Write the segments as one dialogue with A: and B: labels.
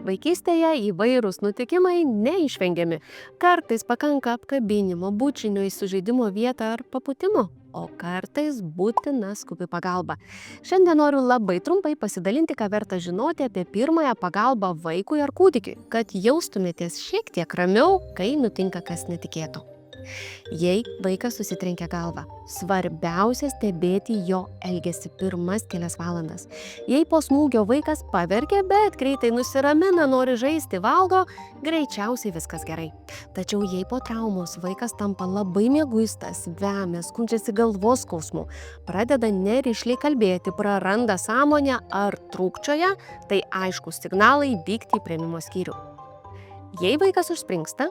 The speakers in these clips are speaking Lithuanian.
A: Vaikystėje įvairūs nutikimai neišvengiami. Kartais pakanka apkabinimo, bučinio į sužaidimo vietą ar papūtimo, o kartais būtina skubi pagalba. Šiandien noriu labai trumpai pasidalinti, ką verta žinoti apie pirmąją pagalbą vaikui ar kūdikiui, kad jaustumėtės šiek tiek ramiau, kai nutinka kas netikėto. Jei vaikas susitrenkia galvą, svarbiausia stebėti jo elgesį pirmas kelias valandas. Jei po smūgio vaikas paverkia, bet greitai nusiramina, nori žaisti, valgo, greičiausiai viskas gerai. Tačiau jei po traumos vaikas tampa labai mieguistas, vemia, skundžiasi galvos skausmu, pradeda nerišliai kalbėti, praranda sąmonę ar trūkčioja, tai aiškus signalai vykti į priėmimo skyrių. Jei vaikas užspringsta,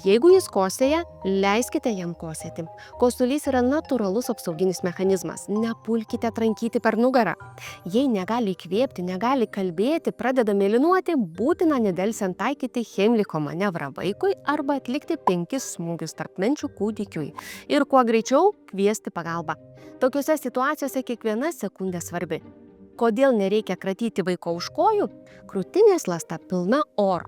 A: jeigu jis kosėja, leiskite jam kosėti. Kosulys yra natūralus apsauginis mechanizmas. Nepulkite trankyti per nugarą. Jei negali įkvėpti, negali kalbėti, pradeda mėlynuoti, būtina nedelsiant taikyti Heimlicho manevrą vaikui arba atlikti 5 smūgius tarpmenčių kūdikiui. Ir kuo greičiau kviesti pagalbą. Tokiuose situacijose kiekviena sekundė svarbi. Kodėl nereikia kratyti vaiko už kojų? Krūtinės ląsta pilna oro.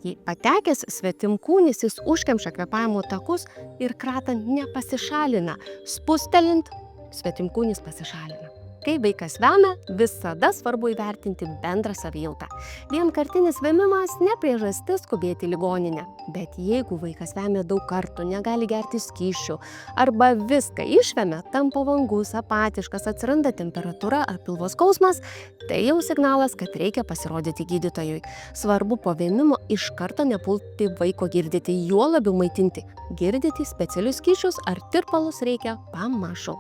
A: Jei patekęs svetimkūnis, jis užkemša kvėpavimo takus ir kratant nepasišalina. Spustelint, svetimkūnis pasišalina. Kai vaikas vemia, visada svarbu įvertinti bendrą savijautą. Vienkartinis vemimas ne priežastis skubėti į ligoninę. Bet jeigu vaikas vemia daug kartų, negali gerti skysčių arba viską išvemia, tampa vangus, apatiškas, atsiranda temperatūra ar pilvo skausmas, tai jau signalas, kad reikia pasirodyti gydytojui. Svarbu po vėmimo iš karto nepulti vaiko girdyti, juo labiau maitinti. Girdyti specialius skysčius ar tirpalus reikia pamažu.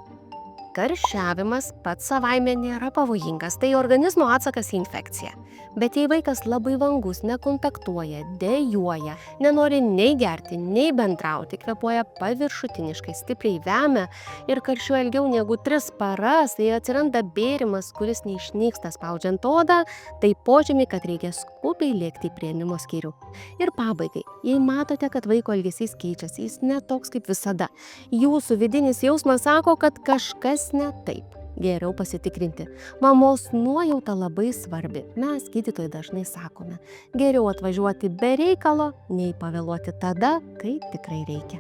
A: Karščiavimas pats savaime nėra pavojingas, tai organizmo atsakas į infekciją. Bet jei vaikas labai vangus, nekontaktuoja, dejuoja, nenori nei gerti, nei bendrauti, kvėpuoja paviršutiniškai, stipriai vemia ir karščiuoja ilgiau negu 3 paras, tai atsiranda bėrimas, kuris neišnyksta spaudžiant odą, tai požymiai, kad reikia skubiai lėkti į priėmimo skyrių. Ir pabaigai, jei matote, kad vaiko elgesys keičiasi, jis ne toks kaip visada, jūsų vidinis jausmas sako, kad kažkas ne taip. Geriau pasitikrinti. Mamos nuojauta labai svarbi. Mes gydytojai dažnai sakome, geriau atvažiuoti be reikalo, nei pavėluoti tada, kai tikrai reikia.